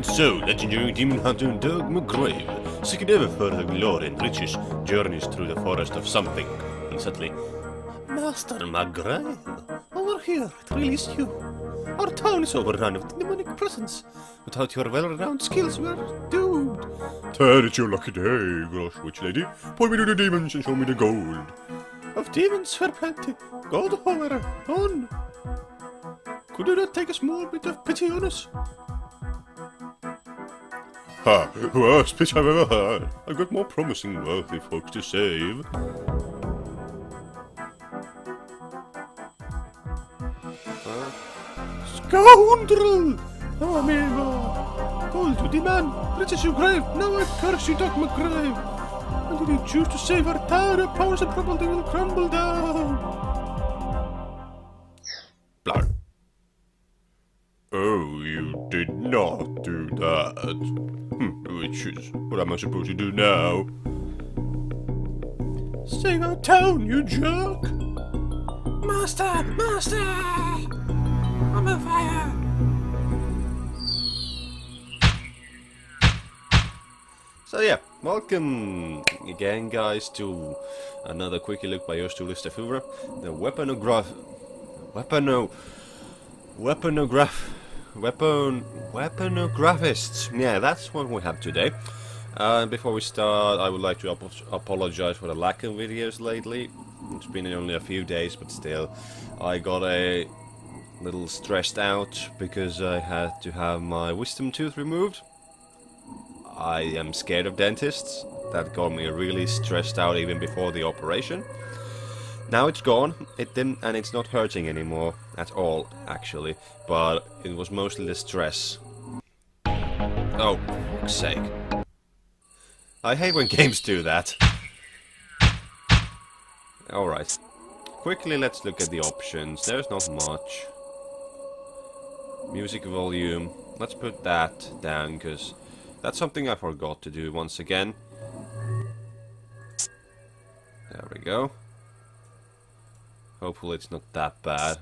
And so, legendary demon hunter Doug McGrave, seeking ever further glory and riches, journeys through the forest of something, and suddenly, Master McGrave, over here, to release you. Our town is overrun with demonic presence. Without your well-renowned skills, we're doomed. Ted, it's your lucky day, gross witch lady. Point me to the demons and show me the gold. Of demons fair plenty, gold however, none. Could you not take a small bit of pity on us? Ha! Worst pitch I've ever had. I've got more promising, wealthy folks to save. Scoundrel! Amigo! Gold you demand, riches you crave, now I curse you, Doug McGrave! And if you choose to save our town, our powers and property will crumble down! Blar. Oh, you did not do that. Witches, what am I supposed to do now? Save our town, you jerk! Master! Master! I'm on fire! So yeah, welcome again guys to another quickie look by yours truly Stefura, the Weaponographist. Yeah, that's what we have today. Before we start, I would like to apologize for the lack of videos lately. It's been only a few days, but still, I got a little stressed out because I had to have my wisdom tooth removed. I am scared of dentists. That got me really stressed out even before the operation. Now it's gone, and it's not hurting anymore at all, actually, but it was mostly the stress. Oh, for fuck's sake. I hate when games do that. Alright. Quickly, let's look at the options. There's not much. Music volume. Let's put that down, because that's something I forgot to do once again. There we go. Hopefully it's not that bad.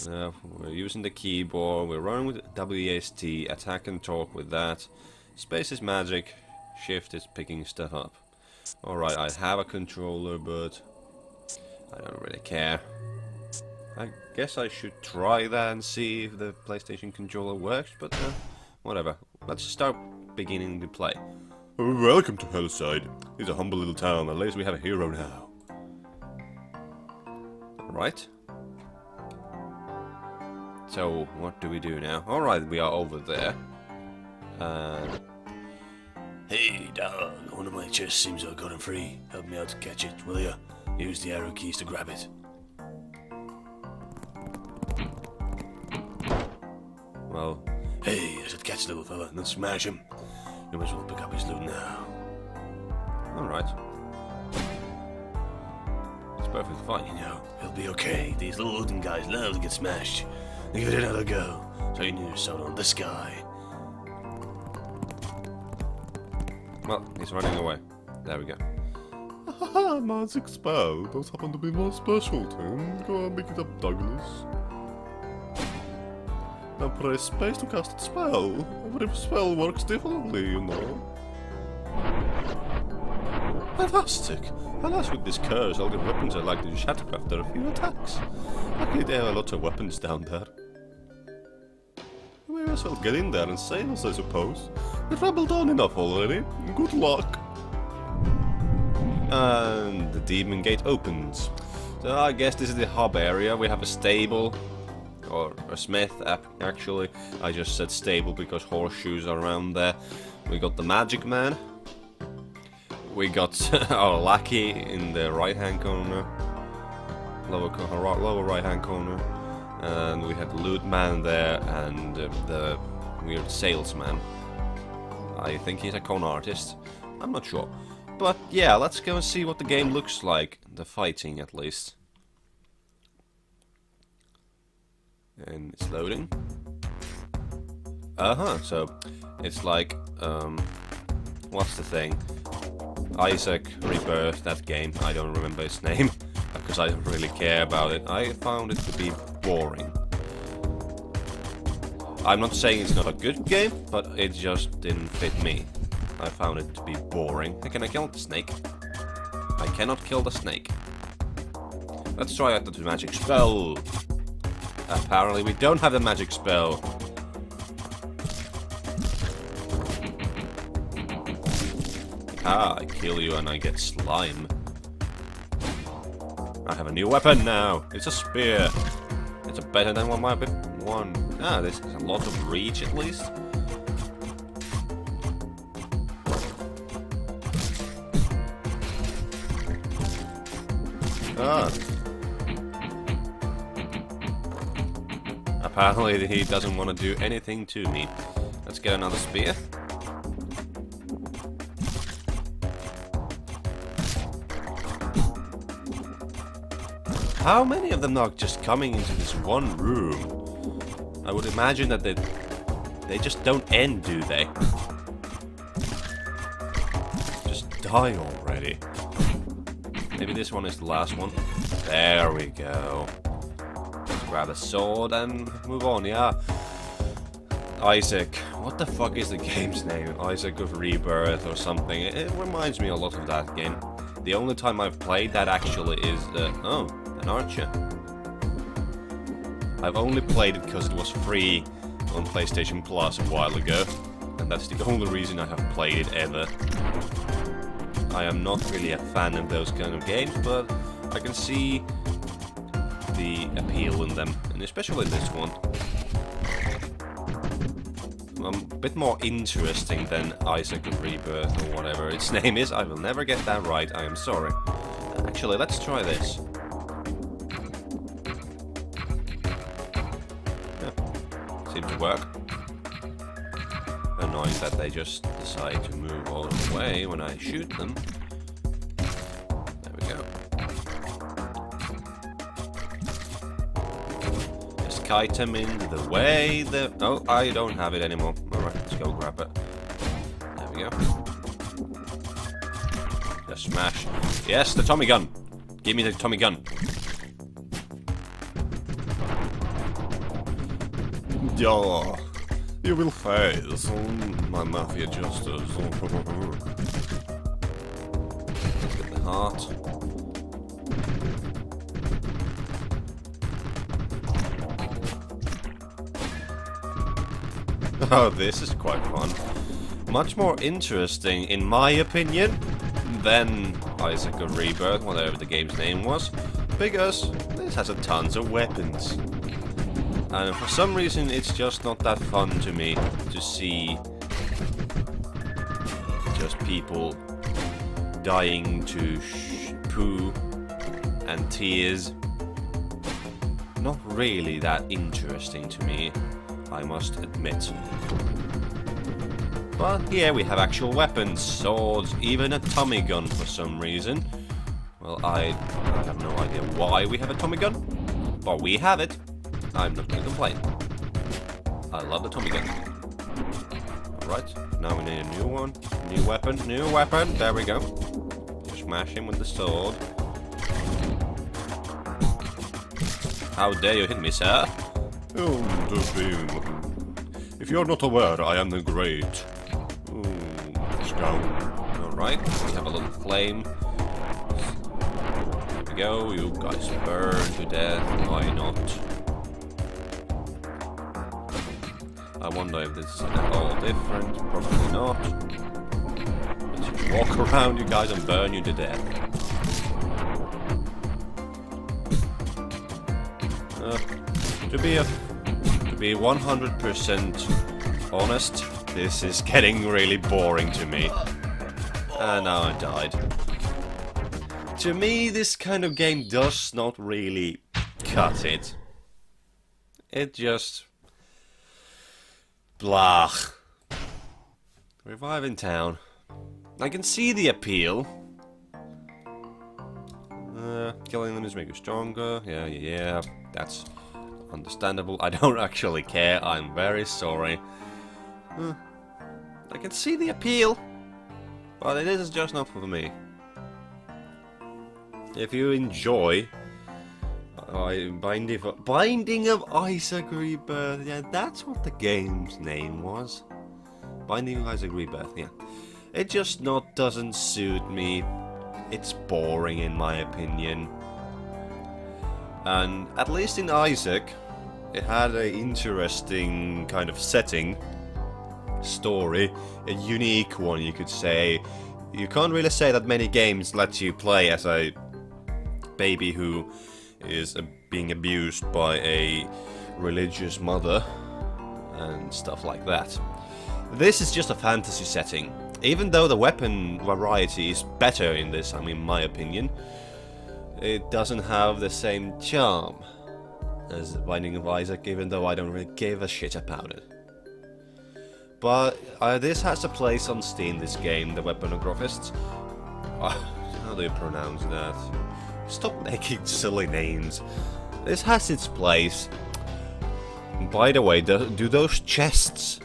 We're using the keyboard, we're running with WASD, attack and talk with that. Space is magic, shift is picking stuff up. Alright, I have a controller, but I don't really care. I guess I should try that and see if the PlayStation controller works, but whatever. Let's start beginning to play. Welcome to Hellside. It's a humble little town, at least we have a hero now. Right. So, what do we do now? Alright, we are over there. Hey, Doug, one of my chests seems to have gotten free. Help me out to catch it, will ya? Use the arrow keys to grab it. Well... Hey, I should catch the little fella and then smash him. You might as well pick up his loot now. Alright. It's perfectly fine, You know, he'll be okay. These little looting guys love to get smashed. Give it another go. Try your sword on this guy. Well, he's running away. There we go. Haha, magic spell. Those happen to be more special to him. Go and pick it up, Douglas. Now press space to cast a spell. Every spell works differently, you know. Fantastic! Alas, with this curse, all the weapons are likely to shatter after a few attacks. Luckily, there are lots of weapons down there. We may as well get in there and save us, I suppose. We've rambled on enough already. Good luck! And the demon gate opens. So I guess this is the hub area. We have a stable. Or a smith, actually. I just said stable because horseshoes are around there. We got the magic man. We got our lackey in the right-hand corner. Lower right-hand corner. And we have the loot man there and the weird salesman. I think he's a con artist. I'm not sure. But yeah, let's go and see what the game looks like. The fighting, at least. And it's loading. So it's like, what's the thing? Isaac Rebirth, that game. I don't remember its name, because I don't really care about it. I found it to be boring. I'm not saying it's not a good game, but it just didn't fit me. I found it to be boring. Can I kill the snake? I cannot kill the snake. Let's try out the magic spell. Apparently we don't have the magic spell. Ah, I kill you and I get slime. I have a new weapon now. It's a spear. It's better than one my one. Ah, this has a lot of reach at least. Ah. Apparently he doesn't want to do anything to me. Let's get another spear. How many of them are just coming into this one room? I would imagine that they just don't end, do they? Just die already. Maybe this one is the last one. There we go. Let's grab a sword and move on, yeah. Isaac. What the fuck is the game's name? Isaac of Rebirth or something. It reminds me a lot of that game. The only time I've played that actually is oh, an archer. I've only played it because it was free on PlayStation Plus a while ago. And that's the only reason I have played it ever. I am not really a fan of those kind of games, but I can see the appeal in them, and especially this one. A bit more interesting than Isaac of Rebirth or whatever its name is. I will never get that right, I am sorry. Actually, let's try this. Yeah, seems to work. Annoying that they just decide to move all the way when I shoot them. There we go. Just kite them in the way. Oh, I don't have it anymore. Alright, let's go grab it. There we go. Just smash. Yes, the Tommy gun. Give me the Tommy gun. Yeah. You will face my mafia justice. Let's get the heart. Oh, this is quite fun. Much more interesting, in my opinion, than Isaac of Rebirth, whatever the game's name was, because this has a tons of weapons. And for some reason, it's just not that fun to me to see just people dying to poo and tears. Not really that interesting to me, I must admit. But here we have actual weapons, swords, even a Tommy gun for some reason. Well, I have no idea why we have a Tommy gun, but we have it. I'm not going to complain. I love the Tommy gun. Alright, now we need a new one. New weapon, there we go. Just smash him with the sword. How dare you hit me, sir? Oh, if you're not aware, I am the great. Scout. Alright, we have a little flame. There we go, you guys burn to death, why not? I wonder if this is at all different. Probably not. Let's just walk around you guys and burn you to death. To be 100% honest, this is getting really boring to me. And now I died. To me, this kind of game does not really cut it. It just... blah. Revive in town. I can see the appeal. Killing them is making you stronger. Yeah. That's understandable. I don't actually care. I'm very sorry. I can see the appeal. But it is just not for me. If you enjoy Binding of Isaac Rebirth. Yeah, that's what the game's name was. Binding of Isaac Rebirth. Yeah, it just doesn't suit me. It's boring in my opinion. And at least in Isaac, it had an interesting kind of setting, story, a unique one, you could say. You can't really say that many games let you play as a baby who is being abused by a religious mother and stuff like that. This is just a fantasy setting. Even though the weapon variety is better in this, I mean, my opinion, it doesn't have the same charm as Binding of Isaac, even though I don't really give a shit about it. But this has a place on Steam, this game, the Weaponographist. How do you pronounce that? Stop making silly names. This has its place. By the way, do those chests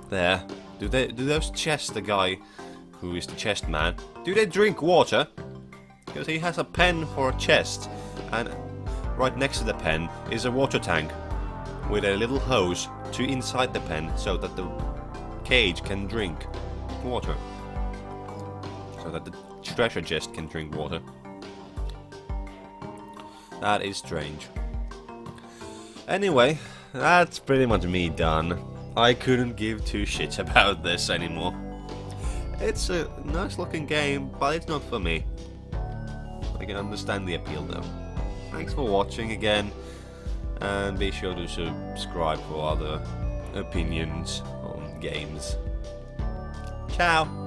there, do those chests, the guy who is the chest man, do they drink water? Because he has a pen for a chest, and right next to the pen is a water tank with a little hose to inside the pen so that the cage can drink water. So that the treasure chest can drink water. That is strange. Anyway, that's pretty much me done. I couldn't give two shits about this anymore. It's a nice looking game, but it's not for me. I can understand the appeal though. Thanks for watching again, and be sure to subscribe for other opinions on games. Ciao!